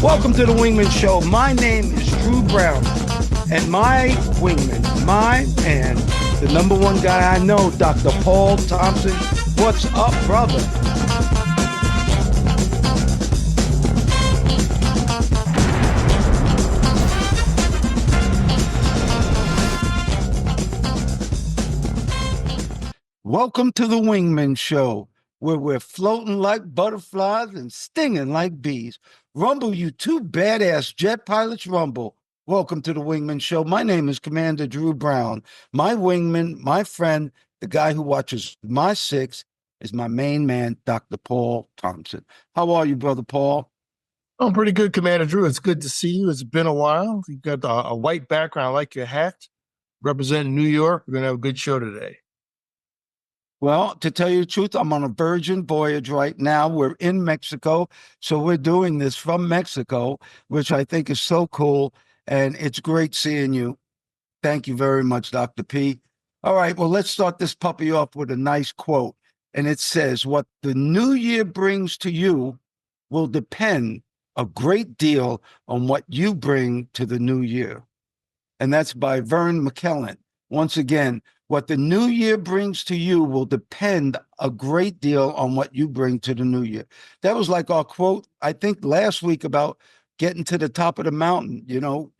Welcome to the Wingman Show. My name is Drew Brown, and my wingman, my man, the number one guy I know, Dr. Paul Thompson. What's up, brother? Welcome to the Wingman Show, where we're floating like butterflies and stinging like bees. Rumble, you two badass jet pilots, rumble. Welcome to the Wingman Show. My name is Commander Drew Brown. My wingman, my friend, the guy who watches my six, is my main man, Dr. Paul Thompson. How are you, brother Paul? I'm pretty good, Commander Drew. It's good to see you. It's been a while. You've got a white background. I like your hat. Representing New York. We're going to have a good show today. Well, to tell you the truth, I'm on a Virgin voyage right now. We're in Mexico, so we're doing this from Mexico, which I think is so cool, and it's great seeing you. Thank you very much, Dr. P. All right, well, let's start this puppy off with a nice quote, and it says, "What the new year brings to you will depend a great deal on what you bring to the new year." And that's by Vern McKellen. Once again, what the new year brings to you will depend a great deal on what you bring to the new year. That was like our quote, I think, last week about getting to the top of the mountain. You know,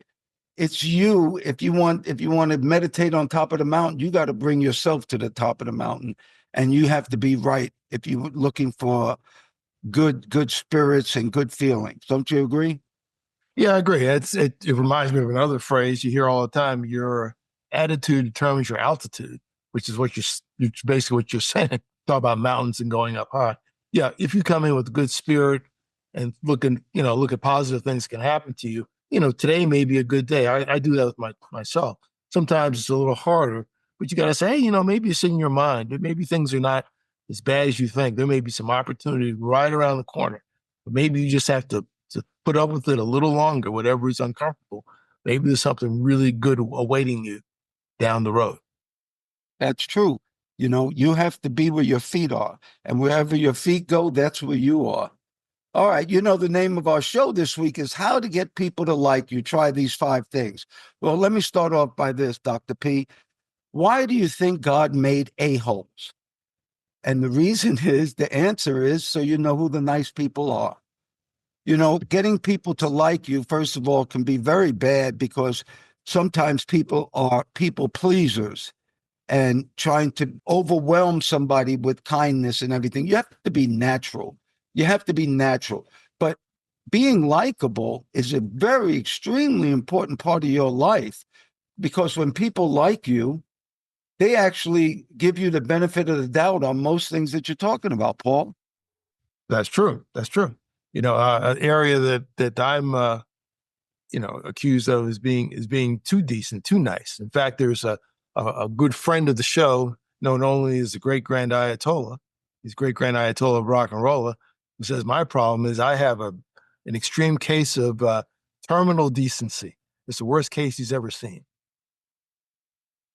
it's you. If you want to meditate on top of the mountain, you got to bring yourself to the top of the mountain, and you have to be right if you're looking for good spirits and good feelings. Don't you agree? Yeah, I agree. It reminds me of another phrase you hear all the time. Your attitude determines your altitude, which is basically what you're saying. Talk about mountains and going up high. Yeah, if you come in with a good spirit and look at positive things can happen to you. Today may be a good day. I do that with myself. Sometimes it's a little harder, but you got to say, hey, maybe it's in your mind. Maybe things are not as bad as you think. There may be some opportunity right around the corner, but maybe you just have to put up with it a little longer, whatever is uncomfortable. Maybe there's something really good awaiting you down the road. That's true. You have to be where your feet are, and wherever your feet go, that's where you are. All right. The name of our show this week is How to Get People to Like You. Try these 5 things. Well, let me start off by this, Dr. P. Why do you think God made a-holes? And the answer is so you know who the nice people are. Getting people to like you, first of all, can be very bad because sometimes people are people pleasers and trying to overwhelm somebody with kindness and everything. You have to be natural. You have to be natural. But being likable is a very extremely important part of your life, because when people like you, they actually give you the benefit of the doubt on most things that you're talking about, Paul. That's true. That's true. An area that I'm accused of is being too decent, too nice. In fact, there's a good friend of the show, known only as the great grand Ayatollah. He's great grand Ayatollah of rock and roller, who says my problem is I have an extreme case of terminal decency. It's the worst case he's ever seen.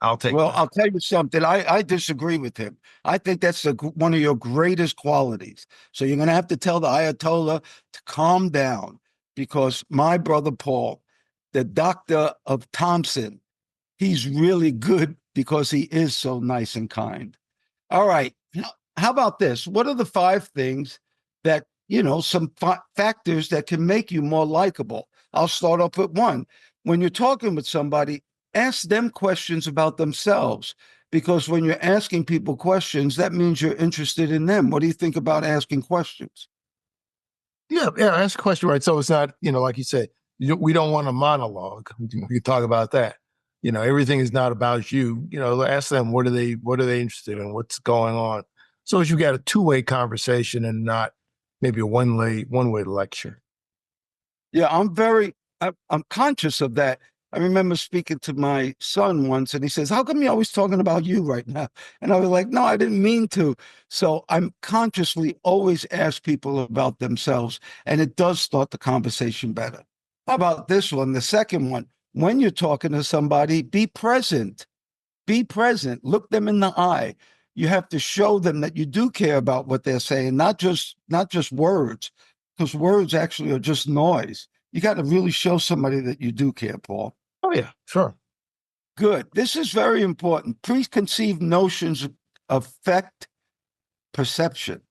I'll take. Well, I'll tell you something. I disagree with him. I think that's one of your greatest qualities. So you're going to have to tell the Ayatollah to calm down, because my brother Paul, the doctor of Thompson, he's really good because he is so nice and kind. All right. How about this? What are the 5 things that, some factors that can make you more likable? I'll start off with 1. When you're talking with somebody, ask them questions about themselves, because when you're asking people questions, that means you're interested in them. What do you think about asking questions? Yeah, ask a question, right? So it's not, like you said, we don't want a monologue. We can talk about that. Everything is not about you. Ask them what are they interested in, what's going on, so as you got a 2-way conversation and not maybe a one-way lecture. Yeah, I'm conscious of that. I remember speaking to my son once, and he says, "How come you're always talking about you right now?" And I was like, "No, I didn't mean to." So I'm consciously always ask people about themselves, and it does start the conversation better. How about this one? The second one, when you're talking to somebody, be present. Be present. Look them in the eye. You have to show them that you do care about what they're saying, not just words, because words actually are just noise. You got to really show somebody that you do care, Paul. Oh yeah, sure. Good. This is very important. Preconceived notions affect perception.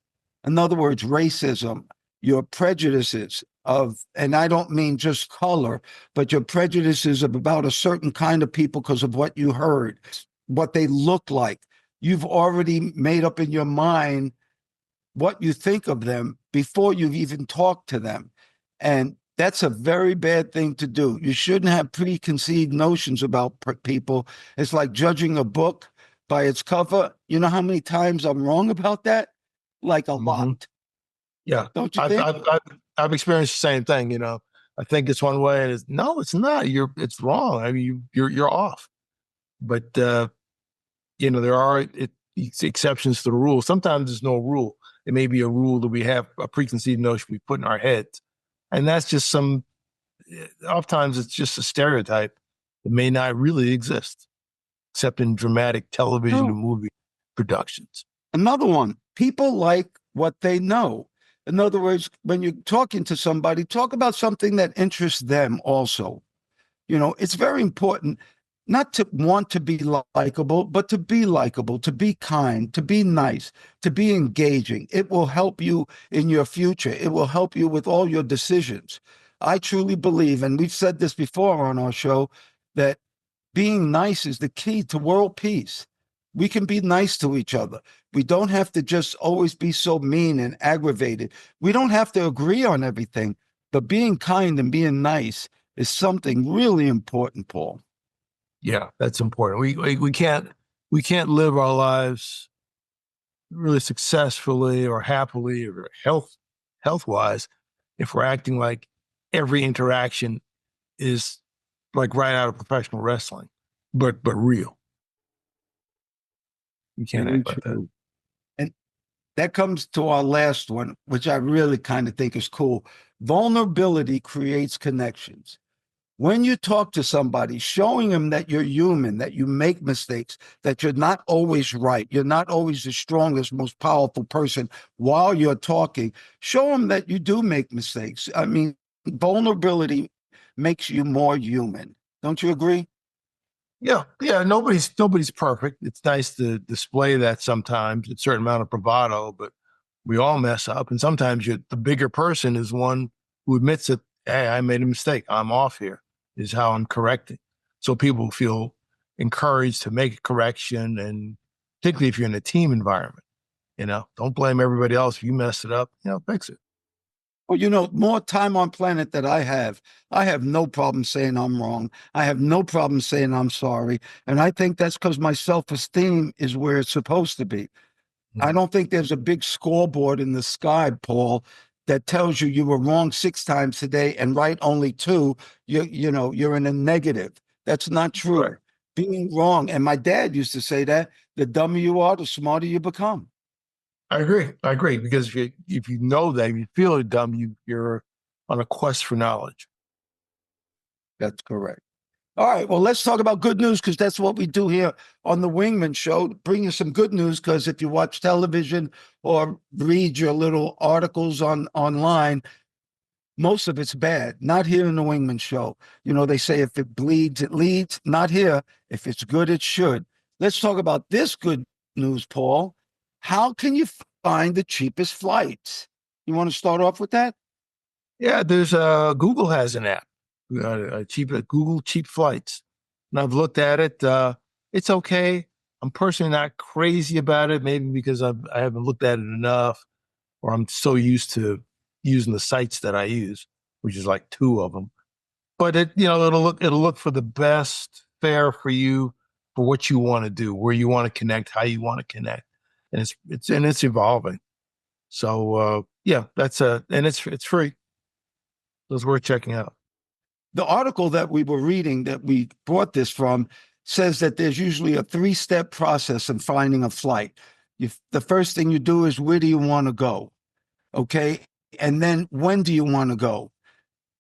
In other words, racism, your prejudices and I don't mean just color, but your prejudices about a certain kind of people because of what you heard, what they look like. You've already made up in your mind what you think of them before you've even talked to them. And that's a very bad thing to do. You shouldn't have preconceived notions about people. It's like judging a book by its cover. You know how many times I'm wrong about that? Like a Hmm. lot. Yeah, Don't you I've, think? I've I've I've experienced the same thing. I think it's one way, and no, it's not. It's wrong. I mean, you're off. But there are exceptions to the rule. Sometimes there's no rule. It may be a rule that we have a preconceived notion we put in our heads, and that's just some. Oftentimes, it's just a stereotype that may not really exist, except in dramatic television and No. movie productions. Another one, people like what they know. In other words, when you're talking to somebody, talk about something that interests them also. It's very important not to want to be likable, but to be kind, to be nice, to be engaging. It will help you in your future. It will help you with all your decisions. I truly believe, and we've said this before on our show, that being nice is the key to world peace. We can be nice to each other. We don't have to just always be so mean and aggravated. We don't have to agree on everything, but being kind and being nice is something really important, Paul. Yeah, that's important. We can't live our lives really successfully or happily or health wise if we're acting like every interaction is like right out of professional wrestling, but real. You can't Very act like that. true. And that comes to our last one, which I really kind of think is cool. Vulnerability creates connections. When you talk to somebody, showing them that you're human, that you make mistakes, that you're not always right, you're not always the strongest, most powerful person while you're talking, show them that you do make mistakes. I mean, vulnerability makes you more human. Don't you agree? Yeah, yeah. Nobody's perfect. It's nice to display that sometimes, a certain amount of bravado, but we all mess up, and sometimes the bigger person is one who admits that, hey, I made a mistake. I'm off here. Is how I'm correcting. So people feel encouraged to make a correction, and particularly if you're in a team environment, don't blame everybody else if you mess it up. Fix it. Well, more time on planet that I have no problem saying I'm wrong. I have no problem saying I'm sorry. And I think that's because my self-esteem is where it's supposed to be. I Mhm. don't think there's a big scoreboard in the sky, Paul, that tells you were wrong 6 times today and right only two. You're in a negative. That's not Right. true. Being wrong, and my dad used to say that the dumber you are, the smarter you become. I agree. I agree because if you know that if you feel dumb, you're on a quest for knowledge. That's correct. All right. Well, let's talk about good news because that's what we do here on the Wingman Show. Bring you some good news because if you watch television or read your little articles online, most of it's bad. Not here in the Wingman Show. They say if it bleeds, it leads. Not here. If it's good, it should. Let's talk about this good news, Paul. How can you find the cheapest flights? You want to start off with that? Yeah, there's Google has an app, cheap Google cheap flights, and I've looked at it. It's okay. I'm personally not crazy about it, maybe because I haven't looked at it enough, or I'm so used to using the sites that I use, which is like two of them. But it'll look for the best fare for you for what you want to do, where you want to connect, how you want to connect, and it's evolving. So yeah, and it's free. So it's worth checking out. The article that we were reading that we brought this from says that there's usually a 3-step process in finding a flight. The first thing you do is where do you want to go? Okay. And then when do you want to go?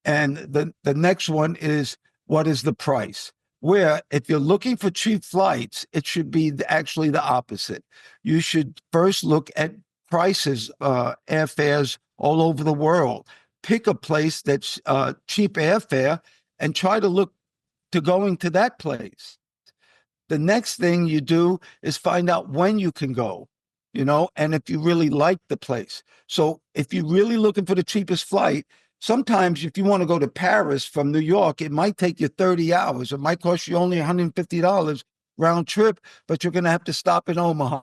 And the next one is what is the price? Where if you're looking for cheap flights, it should be actually the opposite. You should first look at prices, airfares all over the world. pick a place that's cheap airfare and try to look to going to that place. The next thing you do is find out when you can go, and if you really like the place. So if you're really looking for the cheapest flight, sometimes if you want to go to Paris from New York, it might take you 30 hours. It might cost you only $150 round trip, but you're going to have to stop in Omaha.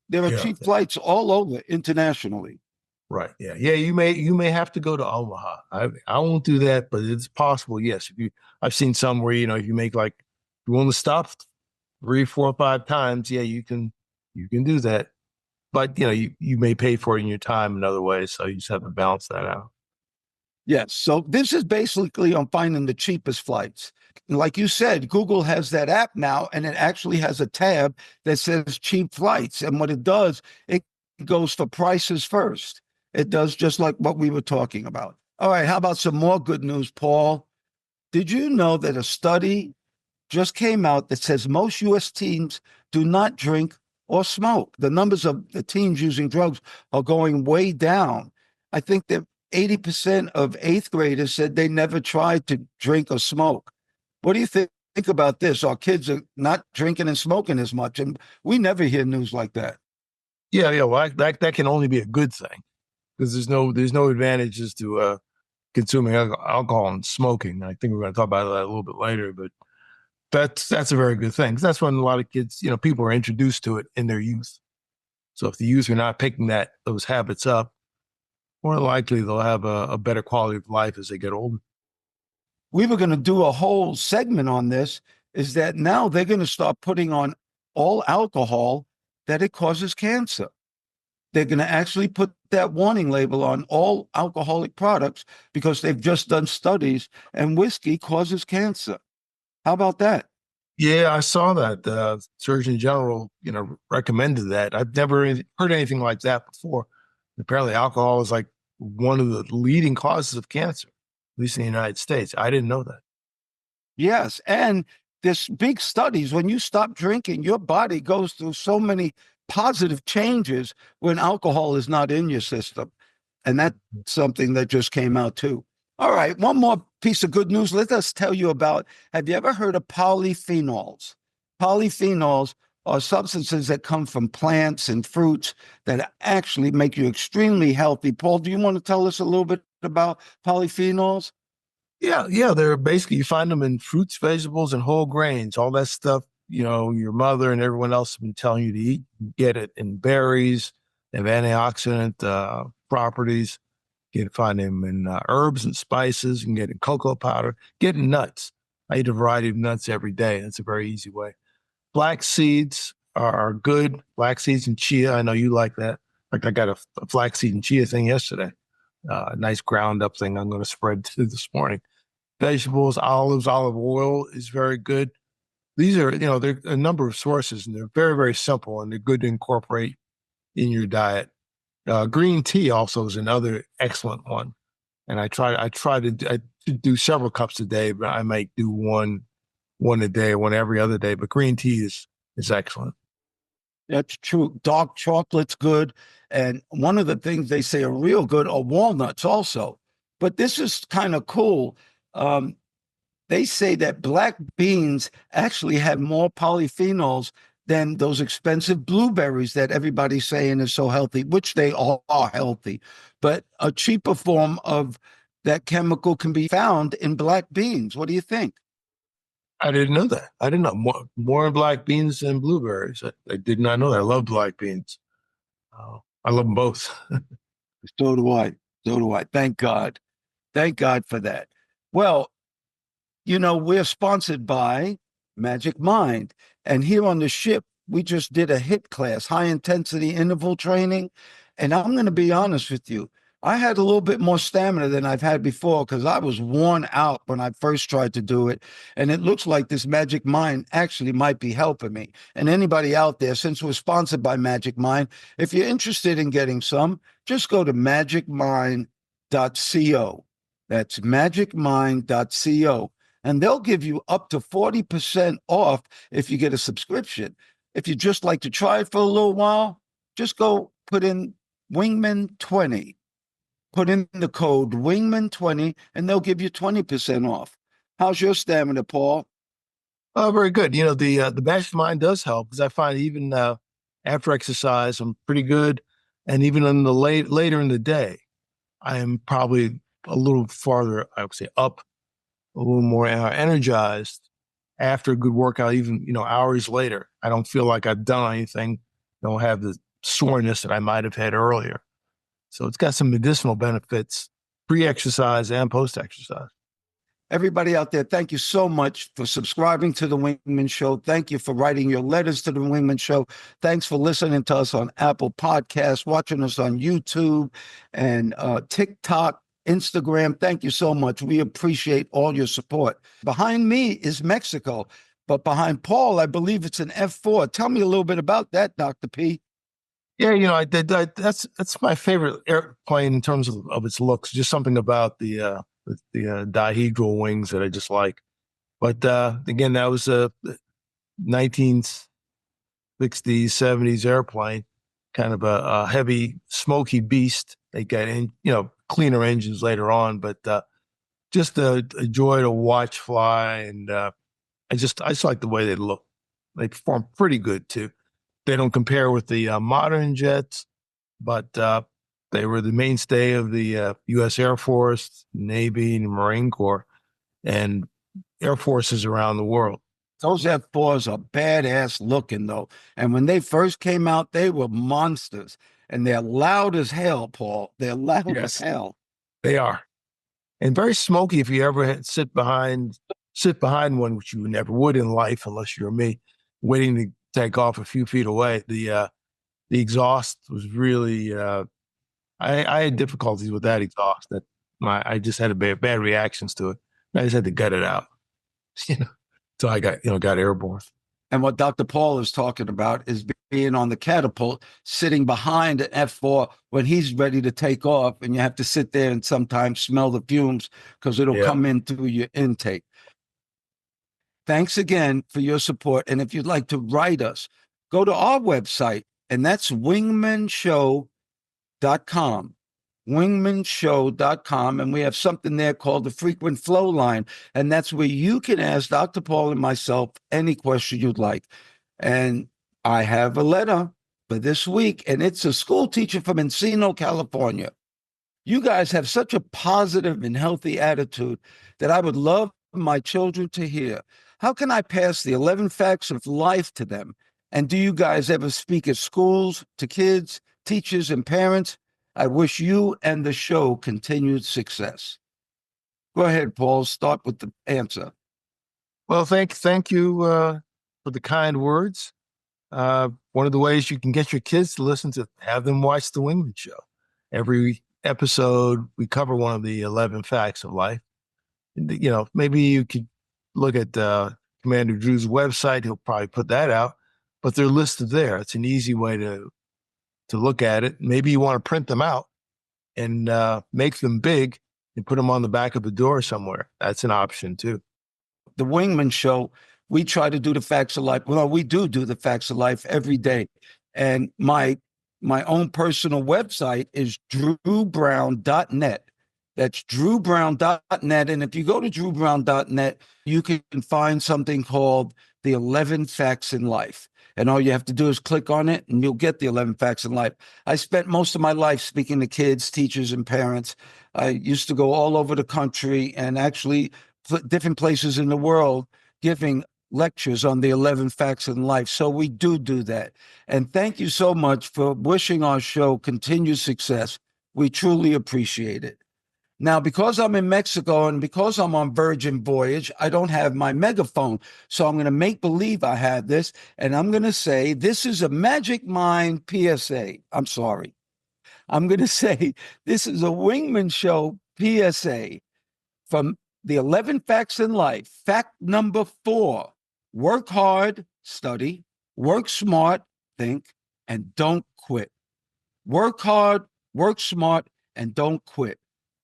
There are Yeah. cheap flights all over internationally. Right. Yeah. Yeah. You may have to go to Omaha. I won't do that, but it's possible. Yes. I've seen some where if you make like you want to stop 3, 4, 5 times. Yeah, you can do that. But you may pay for it in your time in other ways. So you just have to balance that out. Yes. So this is basically on finding the cheapest flights. Like you said, Google has that app now, and it actually has a tab that says cheap flights. And what it does, it goes for prices first. It does just like what we were talking about. All right. How about some more good news, Paul? Did you know that a study just came out that says most US teens do not drink or smoke? The numbers of the teens using drugs are going way down. I think that 80% of eighth graders said they never tried to drink or smoke. What do you think about this? Our kids are not drinking and smoking as much, and we never hear news like that. Yeah. Yeah. Well, that can only be a good thing because there's no advantages to consuming alcohol and smoking. I think we're going to talk about that a little bit later, but that's a very good thing. 'Cause that's when a lot of kids, people are introduced to it in their youth. So if the youth are not picking those habits up, more likely they'll have a better quality of life as they get older. We were going to do a whole segment on this, is that now they're going to start putting on all alcohol that it causes cancer. They're going to actually put that warning label on all alcoholic products because they've just done studies and whiskey causes cancer. How about that? Yeah, I saw that. The Surgeon General, recommended that. I've never heard anything like that before. Apparently, alcohol is like one of the leading causes of cancer, at least in the United States. I didn't know that. Yes. And this big studies, when you stop drinking, your body goes through so many positive changes when alcohol is not in your system. And that's something that just came out too. All right, one more piece of good news. Let us tell you about, have you ever heard of polyphenols? Polyphenols are substances that come from plants and fruits that actually make you extremely healthy. Paul, do you want to tell us a little bit about polyphenols? Yeah, yeah. They're basically you find them in fruits, vegetables, and whole grains. All that stuff, your mother and everyone else have been telling you to eat. You get it in berries. They have antioxidant properties. You can find them in herbs and spices. You can get in cocoa powder. Get in nuts. I eat a variety of nuts every day. That's a very easy way. Flax seeds are good. Flax seeds and chia. I know you like that. Like I got a flaxseed and chia thing yesterday. A nice ground up thing I'm going to spread to this morning. Vegetables, olives, olive oil is very good. These are, there are a number of sources and they're very, very simple and they're good to incorporate in your diet. Green tea also is another excellent one. And I do several cups a day, but I might do one a day, one every other day. But green tea is excellent. That's true. Dark chocolate's good. And one of the things they say are real good are walnuts also. But this is kind of cool. Um, they say that black beans actually have more polyphenols than those expensive blueberries that everybody's saying is so healthy, which they all are healthy. But a cheaper form of that chemical can be found in black beans. What do you think? I didn't know that. I didn't know more black beans than blueberries. I did not know that. I love black beans. I love them both. So do I. So do I. Thank God. Thank God for that. Well, we're sponsored by Magic Mind. And here on the ship, we just did a HIT class, high intensity interval training. And I'm going to be honest with you. I had a little bit more stamina than I've had before because I was worn out when I first tried to do it. And it looks like this Magic Mind actually might be helping me. And anybody out there, since we're sponsored by Magic Mind, if you're interested in getting some, just go to magicmind.co. That's magicmind.co, and they'll give you up to 40% off if you get a subscription. If you just like to try it for a little while, just go put in Wingman 20. Put in the code Wingman20 and they'll give you 20% off. How's your stamina, Paul? Oh, very good. The mastermind does help because I find even after exercise, I'm pretty good, and even in the later in the day, I am probably a little farther, I would say, up, a little more energized after a good workout. Even hours later, I don't feel like I've done anything. Don't have the soreness that I might have had earlier. So it's got some medicinal benefits pre-exercise and post-exercise. Everybody out there, thank you so much for subscribing to The Wingmen Show. Thank you for writing your letters to The Wingmen Show. Thanks for listening to us on Apple Podcasts, watching us on YouTube and TikTok, Instagram. Thank you so much. We appreciate all your support. Behind me is Mexico, but behind Paul, I believe it's an F4. Tell me a little bit about that, Dr. P. Yeah, I did. That's my favorite airplane in terms of its looks. Just something about the dihedral wings that I just like. But again, that was a 1960s, 70s airplane, kind of a heavy, smoky beast. They got cleaner engines later on, but just a joy to watch fly. And I just like the way they look. They perform pretty good too. They don't compare with the modern jets, but they were the mainstay of the U.S. Air Force, Navy, and Marine Corps, and Air Forces around the world. Those F4s are badass looking, though. And when they first came out, they were monsters. And they're loud as hell, Paul. They're loud as hell. They are. And very smoky if you ever sit behind one, which you never would in life unless you're me, waiting to take off a few feet away. The exhaust was really I had difficulties with that exhaust. I just had bad reactions to it. I just had to gut it out. you know. So I got airborne. And what Dr. Paul is talking about is being on the catapult, sitting behind an F4 when he's ready to take off, and you have to sit there and sometimes smell the fumes because it'll come in through your intake. Thanks again for your support. And if you'd like to write us, go to our website, and that's wingmenshow.com. Wingmenshow.com. And we have something there called the frequent flow line. And that's where you can ask Dr. Paul and myself any question you'd like. And I have a letter for this week, and it's a school teacher from Encino, California. You guys have such a positive and healthy attitude that I would love my children to hear. How can I pass the 11 facts of life to them? And do you guys ever speak at schools to kids, teachers, and parents? I wish you and the show continued success. Go ahead, Paul. Start with the answer. Well, thank you for the kind words. One of the ways you can get your kids to listen to, have them watch the Wingmen Show. Every episode, we cover one of the 11 facts of life. Maybe you could look at Commander Drew's website. He'll probably put that out, but they're listed there. It's an easy way to look at it. Maybe you want to print them out and make them big and put them on the back of the door somewhere. That's an option too. The Wingman Show, we try to do the facts of life. Well, we do the facts of life every day. And my own personal website is drewbrown.net. That's drewbrown.net. And if you go to drewbrown.net, you can find something called the 11 Facts in Life. And all you have to do is click on it and you'll get the 11 Facts in Life. I spent most of my life speaking to kids, teachers, and parents. I used to go all over the country and actually different places in the world giving lectures on the 11 Facts in Life. So we do that. And thank you so much for wishing our show continued success. We truly appreciate it. Now, because I'm in Mexico and because I'm on Virgin Voyage, I don't have my megaphone. So I'm going to make believe I have this. And I'm going to say, this is a Magic Mind PSA. I'm sorry. I'm going to say, this is a Wingman Show PSA from the 11 Facts in Life. Fact number 4, work hard, study, work smart, think, and don't quit. Work hard, work smart, and don't quit.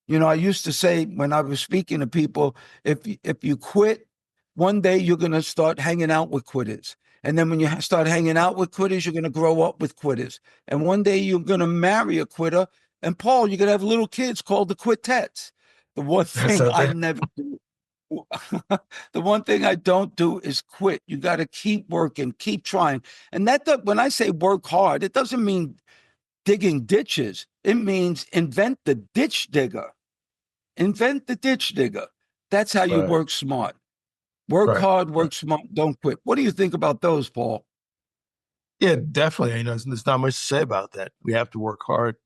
I used to say when I was speaking to people, if you quit, one day you're going to start hanging out with quitters. And then when you start hanging out with quitters, you're going to grow up with quitters. And one day you're going to marry a quitter. And Paul, you're gonna have little kids called the quintets. The one That's thing out I there. never do, the one thing I don't do is quit. You got to keep working, keep trying. And when I say work hard, it doesn't mean digging ditches. It means invent the ditch digger. Invent the ditch digger. That's how you Right. work smart. Work Right. hard, Right. work smart, don't quit. What do you think about those, Paul? Yeah, definitely. There's not much to say about that. We have to work hard.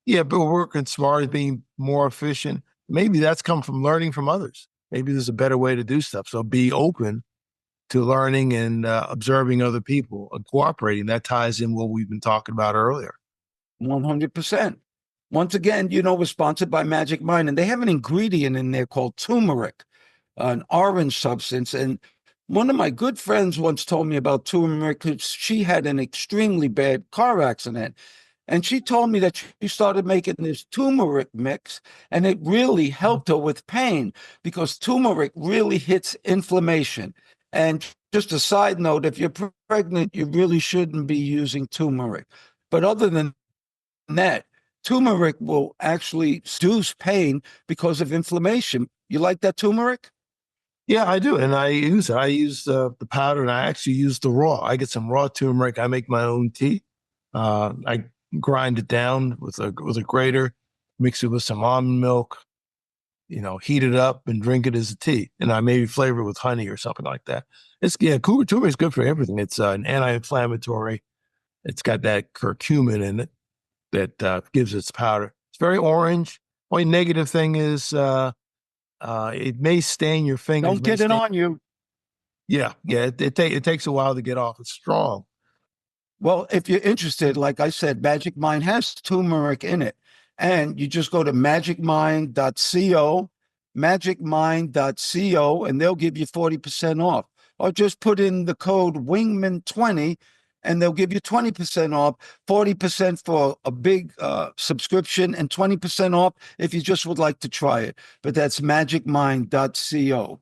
Yeah, but working smart is being more efficient. Maybe that's come from learning from others. Maybe there's a better way to do stuff. So be open to learning and observing other people and cooperating. That ties in what we've been talking about earlier. 100%. Once again, we're sponsored by Magic Mind, and they have an ingredient in there called turmeric, an orange substance. And one of my good friends once told me about turmeric because she had an extremely bad car accident. And she told me that she started making this turmeric mix, and it really helped her with pain because turmeric really hits inflammation. And just a side note, if you're pregnant, you really shouldn't be using turmeric. But other than that, turmeric will actually reduce pain because of inflammation. You like that turmeric? Yeah, I do, and I use it. I use the powder, and I actually use the raw. I get some raw turmeric. I make my own tea. I grind it down with a grater, mix it with some almond milk, heat it up and drink it as a tea. And I maybe flavor it with honey or something like that. Turmeric is good for everything. It's an anti-inflammatory. It's got that curcumin in it that gives its powder. It's very orange. Only negative thing is it may stain your fingers. Don't May get it stain. on you. Yeah, yeah. It takes a while to get off. It's strong. Well, if you're interested, like I said, Magic Mind has turmeric in it. And you just go to magicmind.co, magicmind.co, and they'll give you 40% off. Or just put in the code Wingman20 and they'll give you 20% off, 40% for a big subscription, and 20% off if you just would like to try it. But that's magicmind.co.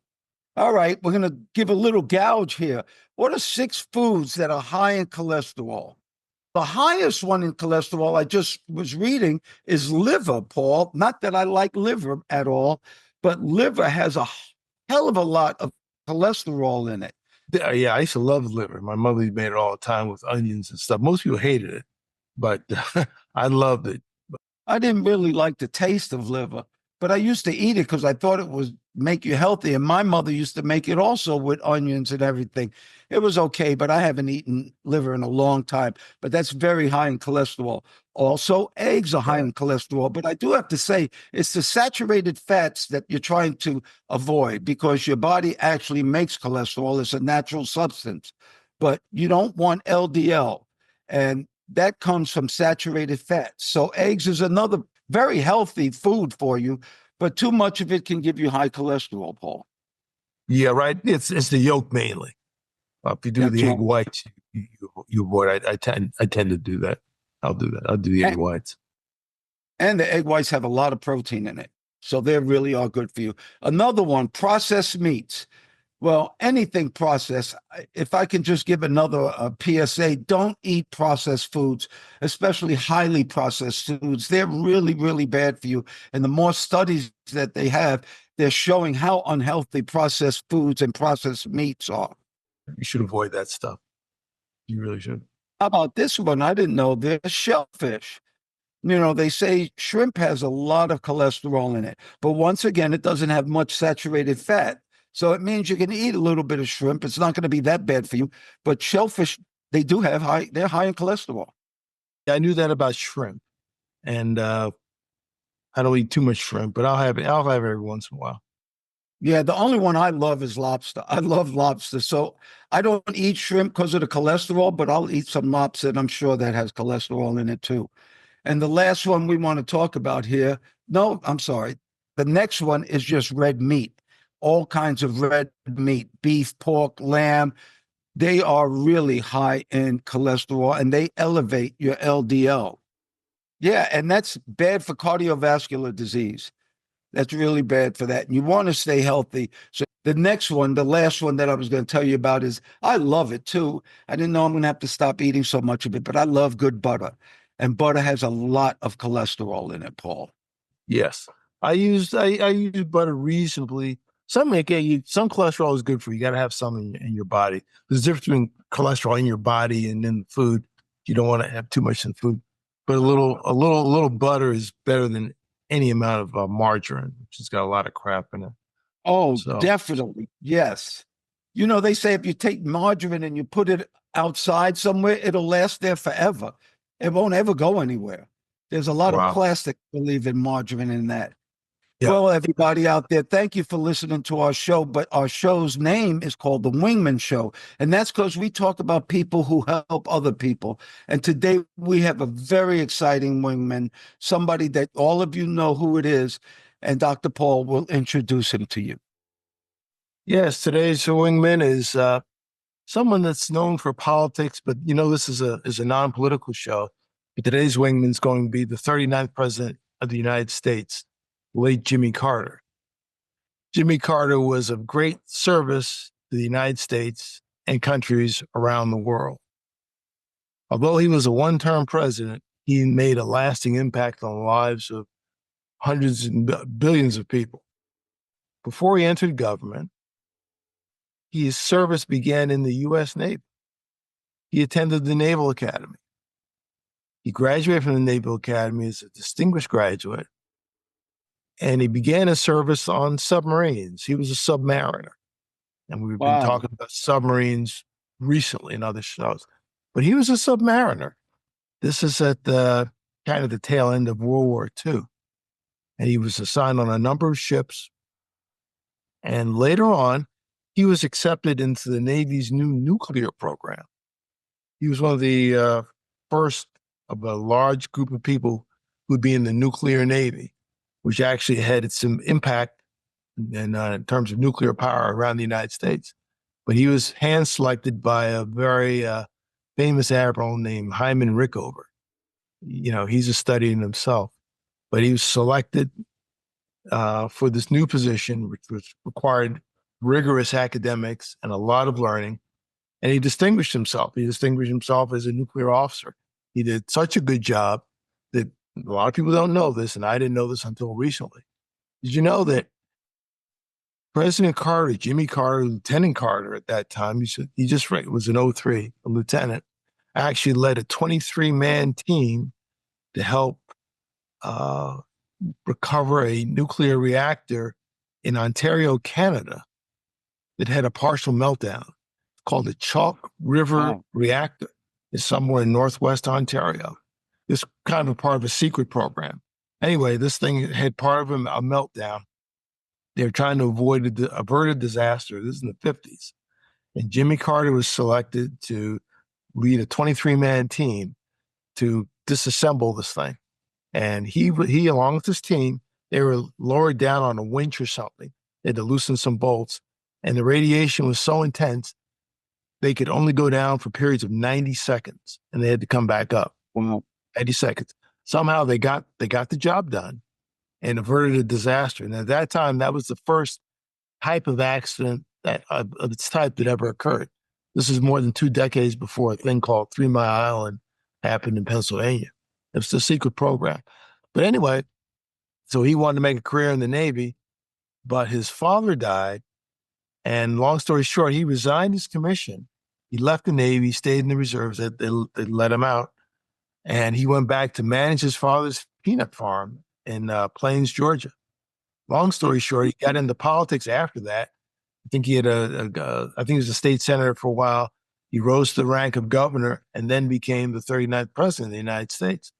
All right, we're going to give a little gouge here. What are 6 foods that are high in cholesterol? The highest one in cholesterol I just was reading is liver, Paul. Not that I like liver at all, but liver has a hell of a lot of cholesterol in it. Yeah, I used to love liver. My mother made it all the time with onions and stuff. Most people hated it, but I loved it. I didn't really like the taste of liver, but I used to eat it because I thought it was make you healthy. And my mother used to make it also with onions and everything. It was okay, but I haven't eaten liver in a long time. But that's very high in cholesterol. Also, eggs are high Right. in cholesterol, but I do have to say it's the saturated fats that you're trying to avoid because your body actually makes cholesterol. It's a natural substance, but you don't want LDL. And that comes from saturated fats. So eggs is another very healthy food for you, but too much of it can give you high cholesterol, Paul. Yeah, right. It's the yolk mainly. If you do That's the egg right. whites, you avoid. I tend to do that. I'll do that. I'll do the egg And, whites. and the egg whites have a lot of protein in it. So they really are good for you. Another one, processed meats. Well, anything processed. If I can just give another PSA, don't eat processed foods, especially highly processed foods. They're really, really bad for you. And the more studies that they have, they're showing how unhealthy processed foods and processed meats are. You should avoid that stuff. You really should. How about this one? I didn't know there's shellfish. They say shrimp has a lot of cholesterol in it, but once again, it doesn't have much saturated fat. So it means you can eat a little bit of shrimp. It's not going to be that bad for you. But shellfish, they do have they're high in cholesterol. Yeah, I knew that about shrimp, and I don't eat too much shrimp, but I'll have it every once in a while. Yeah, the only one I love is lobster. I love lobster. So I don't eat shrimp because of the cholesterol, but I'll eat some lobster, and I'm sure that has cholesterol in it too. And the last one we want to talk about here, no, I'm sorry. The next one is just red meat, all kinds of red meat, beef, pork, lamb. They are really high in cholesterol and they elevate your LDL. Yeah, and that's bad for cardiovascular disease. That's really bad for that. And you want to stay healthy. So the next one, the last one that I was going to tell you about is I love it too. I didn't know I'm going to have to stop eating so much of it, but I love good butter. And butter has a lot of cholesterol in it, Paul. Yes. I use butter reasonably. Some cholesterol is good for you. You got to have some in your body. There's a difference between cholesterol in your body and in food. You don't want to have too much in food, but a little butter is better than any amount of margarine, which has got a lot of crap in it. Oh, So definitely. Yes. You know, they say if you take margarine and you put it outside somewhere, it'll last there forever. It won't ever go anywhere. There's a lot of wow. plastic, believe in margarine in that. Yeah. Well, everybody out there, thank you for listening to our show. But our show's name is called The Wingmen Show. And that's because we talk about people who help other people. And today we have a very exciting wingman, somebody that all of you know who it is. And Dr. Paul will introduce him to you. Yes. Today's wingman is someone that's known for politics, but this is a non-political show. But today's wingman is going to be the 39th president of the United States, late Jimmy Carter. Jimmy Carter was of great service to the United States and countries around the world. Although he was a one-term president, he made a lasting impact on the lives of hundreds and billions of people. Before he entered government, his service began in the U.S. Navy. He attended the Naval Academy. He graduated from the Naval Academy as a distinguished graduate, and he began his service on submarines. He was a submariner, and we've been Wow. talking about submarines recently in other shows. But he was a submariner. This is at the kind of the tail end of World War II, and he was assigned on a number of ships. And later on, he was accepted into the Navy's new nuclear program. He was one of the first of a large group of people who would be in the nuclear Navy, which actually had some impact in terms of nuclear power around the United States. But he was hand selected by a very famous admiral named Hyman Rickover. He's a study in himself, but he was selected for this new position, which required rigorous academics and a lot of learning. And he distinguished himself. He distinguished himself as a nuclear officer. He did such a good job that a lot of people don't know this, and I didn't know this until recently. Did you know that President Carter, Jimmy Carter, Lieutenant Carter at that time, he just was an 03, a lieutenant, actually led a 23-man team to help recover a nuclear reactor in Ontario, Canada, that had a partial meltdown called the Chalk River Reactor. It's somewhere in Northwest Ontario. It's kind of a part of a secret program. Anyway, this thing had part of a meltdown. They were trying to avert a disaster. This is in the 50s. And Jimmy Carter was selected to lead a 23-man team to disassemble this thing. And he, along with his team, they were lowered down on a winch or something. They had to loosen some bolts. And the radiation was so intense, they could only go down for periods of 90 seconds, and they had to come back up. Wow. 90 seconds. Somehow they got the job done and averted a disaster. And at that time, that was the first type of accident of its type that ever occurred. This is more than 2 decades before a thing called 3 Mile Island happened in Pennsylvania. It was a secret program. But anyway, so he wanted to make a career in the Navy, but his father died. And long story short, he resigned his commission. He left the Navy, stayed in the reserves. They let him out. And he went back to manage his father's peanut farm in Plains, Georgia. Long story short, he got into politics after that. I think he had I think he was a state senator for a while. He rose to the rank of governor and then became the 39th president of the United States.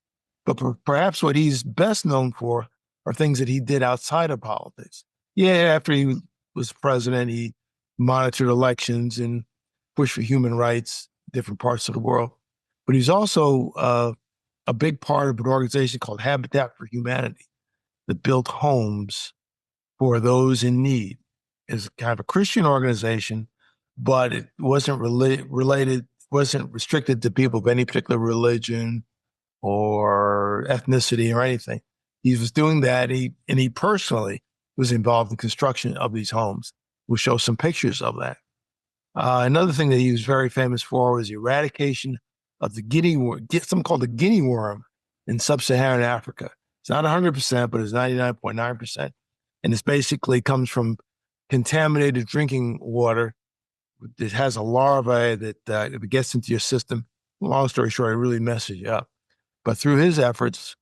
But perhaps what he's best known for are things that he did outside of politics. Yeah, after he was president, he monitored elections and pushed for human rights in different parts of the world. But he's also a big part of an organization called Habitat for Humanity that built homes for those in need. It's kind of a Christian organization, but it wasn't related, wasn't restricted to people of any particular religion or ethnicity or anything. He was doing that. He personally was involved in construction of these homes. We'll show some pictures of that. Another thing that he was very famous for was the eradication of the guinea worm, something called the guinea worm in sub-Saharan Africa. It's not 100%, but it's 99.9%. And it's basically comes from contaminated drinking water. It has a larvae that if it gets into your system, long story short, it really messes you up. But through his efforts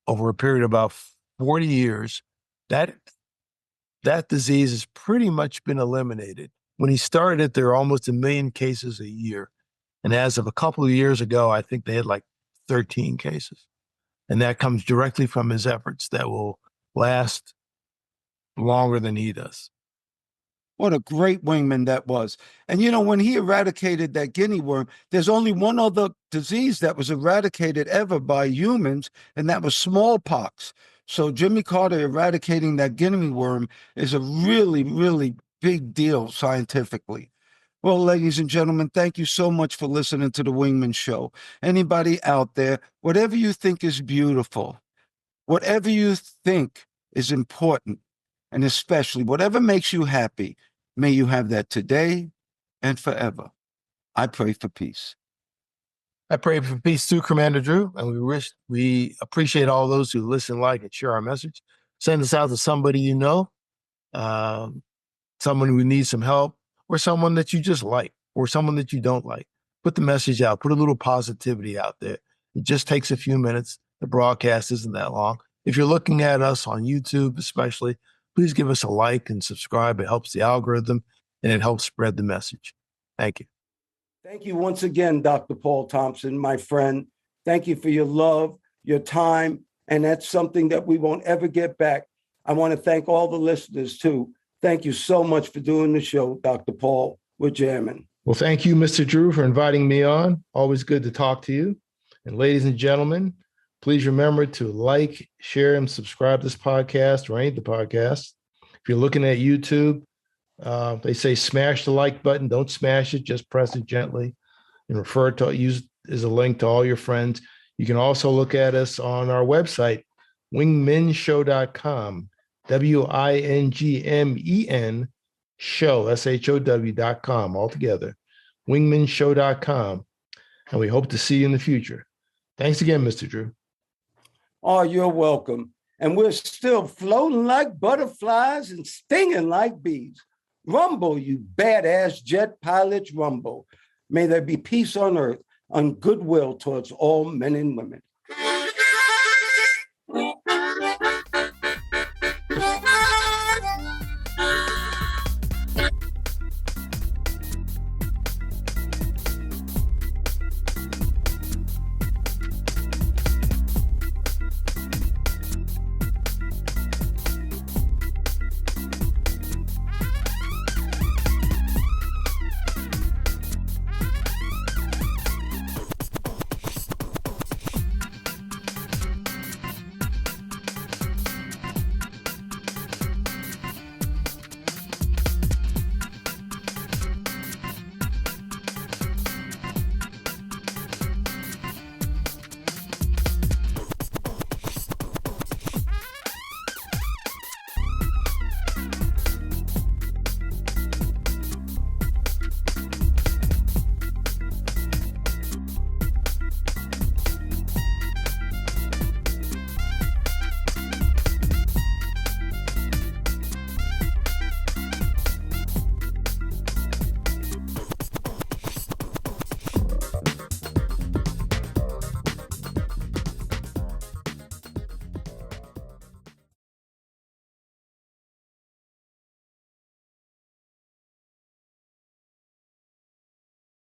over a period of about 40 years, that disease has pretty much been eliminated. When he started, there were almost 1 million cases a year. And as of a couple of years ago, I think they had like 13 cases. And that comes directly from his efforts that will last longer than he does. What a great wingman that was. And when he eradicated that guinea worm, there's only one other disease that was eradicated ever by humans, and that was smallpox. So Jimmy Carter eradicating that guinea worm is a really, really big deal scientifically. Well, ladies and gentlemen, thank you so much for listening to the Wingman Show. Anybody out there, whatever you think is beautiful, whatever you think is important, and especially whatever makes you happy, may you have that today and forever. I pray for peace. I pray for peace too, Commander Drew, and we appreciate all those who listen, like, and share our message. Send us out to somebody you know, someone who needs some help, or someone that you just like, or someone that you don't like. Put the message out. Put a little positivity out there. It just takes a few minutes. The broadcast isn't that long. If you're looking at us on YouTube, especially, please give us a like and subscribe. It helps the algorithm, and it helps spread the message. Thank you. Thank you once again, Dr. Paul Thompson, my friend. Thank you for your love, your time, and that's something that we won't ever get back. I want to thank all the listeners, too. Thank you so much for doing the show, Dr. Paul. We're jamming. Well, thank you, Mr. Drew, for inviting me on. Always good to talk to you. And ladies and gentlemen, please remember to like, share, and subscribe to this podcast or any of the podcasts. If you're looking at YouTube, they say smash the like button. Don't smash it. Just press it gently and refer to use as a link to all your friends. You can also look at us on our website, wingmenshow.com, WINGMEN show, SHOW.com, altogether, wingmenshow.com. And we hope to see you in the future. Thanks again, Mr. Drew. Oh, you're welcome. And we're still floating like butterflies and stinging like bees. Rumble, you badass jet pilots, rumble. May there be peace on earth, and goodwill towards all men and women.